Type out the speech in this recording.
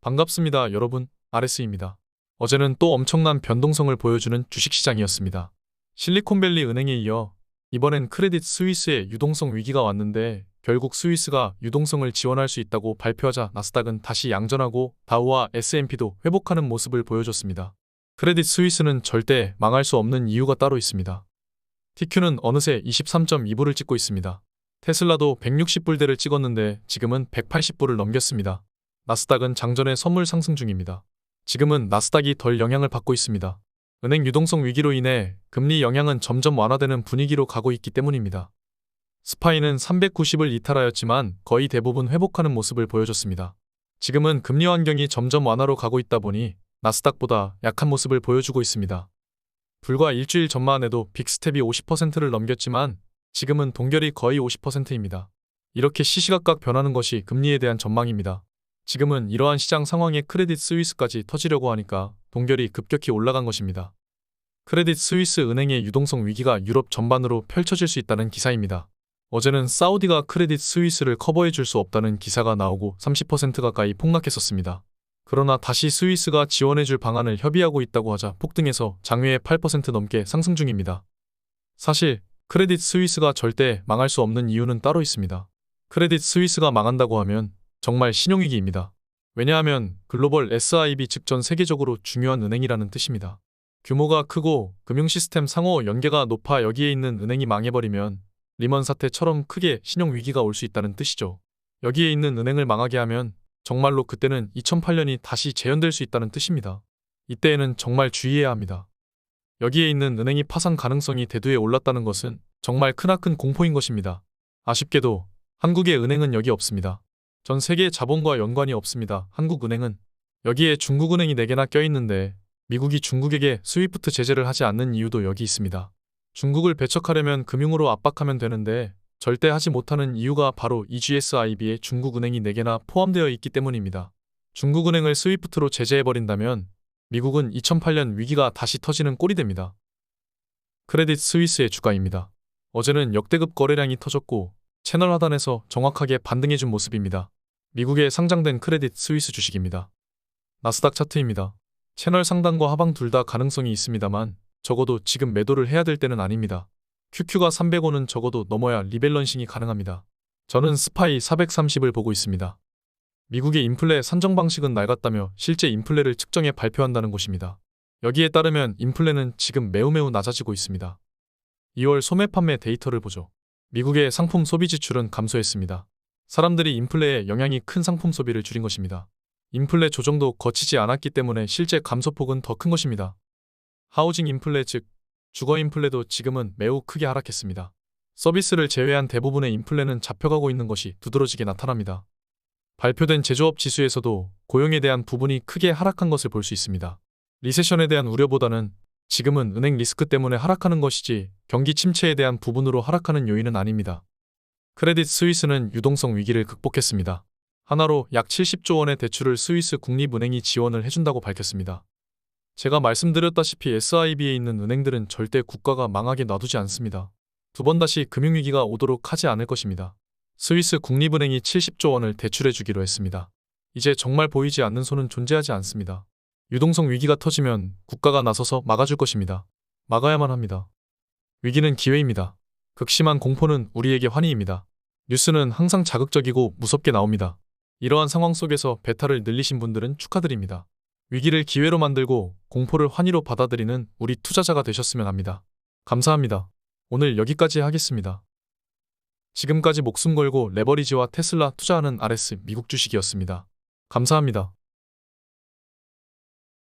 반갑습니다, 여러분. RS입니다. 어제는 또 엄청난 변동성을 보여주는 주식시장이었습니다. 실리콘밸리 은행에 이어 이번엔 크레딧 스위스의 유동성 위기가 왔는데 결국 스위스가 유동성을 지원할 수 있다고 발표하자 나스닥은 다시 양전하고 다우와 S&P도 회복하는 모습을 보여줬습니다. 크레딧 스위스는 절대 망할 수 없는 이유가 따로 있습니다. TQ는 어느새 23.2불을 찍고 있습니다. 테슬라도 160불대를 찍었는데 지금은 180불을 넘겼습니다. 나스닥은 장전의 선물 상승 중입니다. 지금은 나스닥이 덜 영향을 받고 있습니다. 은행 유동성 위기로 인해 금리 영향은 점점 완화되는 분위기로 가고 있기 때문입니다. 스파이는 390을 이탈하였지만 거의 대부분 회복하는 모습을 보여줬습니다. 지금은 금리 환경이 점점 완화로 가고 있다 보니 나스닥보다 약한 모습을 보여주고 있습니다. 불과 일주일 전만 해도 빅스텝이 50%를 넘겼지만 지금은 동결이 거의 50%입니다. 이렇게 시시각각 변하는 것이 금리에 대한 전망입니다. 지금은 이러한 시장 상황에 크레딧 스위스까지 터지려고 하니까 동결이 급격히 올라간 것입니다. 크레딧 스위스 은행의 유동성 위기가 유럽 전반으로 펼쳐질 수 있다는 기사입니다. 어제는 사우디가 크레딧 스위스를 커버해 줄 수 없다는 기사가 나오고 30% 가까이 폭락했었습니다. 그러나 다시 스위스가 지원해 줄 방안을 협의하고 있다고 하자 폭등해서 장외에 8% 넘게 상승 중입니다. 사실 크레딧 스위스가 절대 망할 수 없는 이유는 따로 있습니다. 크레딧 스위스가 망한다고 하면 정말 신용위기입니다. 왜냐하면 글로벌 SIB 즉 전 세계적으로 중요한 은행이라는 뜻입니다. 규모가 크고 금융시스템 상호 연계가 높아 여기에 있는 은행이 망해버리면 리먼 사태처럼 크게 신용위기가 올 수 있다는 뜻이죠. 여기에 있는 은행을 망하게 하면 정말로 그때는 2008년이 다시 재현될 수 있다는 뜻입니다. 이때에는 정말 주의해야 합니다. 여기에 있는 은행이 파산 가능성이 대두에 올랐다는 것은 정말 크나큰 공포인 것입니다. 아쉽게도 한국의 은행은 여기 없습니다. 전 세계 자본과 연관이 없습니다. 한국은행은 여기에 중국은행이 4개나 껴있는데 미국이 중국에게 스위프트 제재를 하지 않는 이유도 여기 있습니다. 중국을 배척하려면 금융으로 압박하면 되는데 절대 하지 못하는 이유가 바로 이 GSIB에 중국은행이 4개나 포함되어 있기 때문입니다. 중국은행을 스위프트로 제재해버린다면 미국은 2008년 위기가 다시 터지는 꼴이 됩니다. 크레딧 스위스의 주가입니다. 어제는 역대급 거래량이 터졌고 채널 하단에서 정확하게 반등해준 모습입니다. 미국에 상장된 크레딧 스위스 주식입니다. 나스닥 차트입니다. 채널 상단과 하방 둘 다 가능성이 있습니다만 적어도 지금 매도를 해야 될 때는 아닙니다. QQ가 305는 적어도 넘어야 리밸런싱이 가능합니다. 저는 스파이 430을 보고 있습니다. 미국의 인플레 산정 방식은 낡았다며 실제 인플레를 측정해 발표한다는 곳입니다. 여기에 따르면 인플레는 지금 매우 낮아지고 있습니다. 2월 소매 판매 데이터를 보죠. 미국의 상품 소비 지출은 감소했습니다. 사람들이 인플레에 영향이 큰 상품 소비를 줄인 것입니다. 인플레 조정도 거치지 않았기 때문에 실제 감소폭은 더 큰 것입니다. 하우징 인플레 즉 주거 인플레도 지금은 매우 크게 하락했습니다. 서비스를 제외한 대부분의 인플레는 잡혀가고 있는 것이 두드러지게 나타납니다. 발표된 제조업 지수에서도 고용에 대한 부분이 크게 하락한 것을 볼 수 있습니다. 리세션에 대한 우려보다는 지금은 은행 리스크 때문에 하락하는 것이지 경기 침체에 대한 부분으로 하락하는 요인은 아닙니다. 크레딧 스위스는 유동성 위기를 극복했습니다. 하나로 약 70조 원의 대출을 스위스 국립은행이 지원을 해준다고 밝혔습니다. 제가 말씀드렸다시피 SIB에 있는 은행들은 절대 국가가 망하게 놔두지 않습니다. 두 번 다시 금융위기가 오도록 하지 않을 것입니다. 스위스 국립은행이 70조 원을 대출해 주기로 했습니다. 이제 정말 보이지 않는 손은 존재하지 않습니다. 유동성 위기가 터지면 국가가 나서서 막아줄 것입니다. 막아야만 합니다. 위기는 기회입니다. 극심한 공포는 우리에게 환희입니다. 뉴스는 항상 자극적이고 무섭게 나옵니다. 이러한 상황 속에서 베타를 늘리신 분들은 축하드립니다. 위기를 기회로 만들고 공포를 환희로 받아들이는 우리 투자자가 되셨으면 합니다. 감사합니다. 오늘 여기까지 하겠습니다. 지금까지 목숨 걸고 레버리지와 테슬라 투자하는 RS 미국 주식이었습니다. 감사합니다.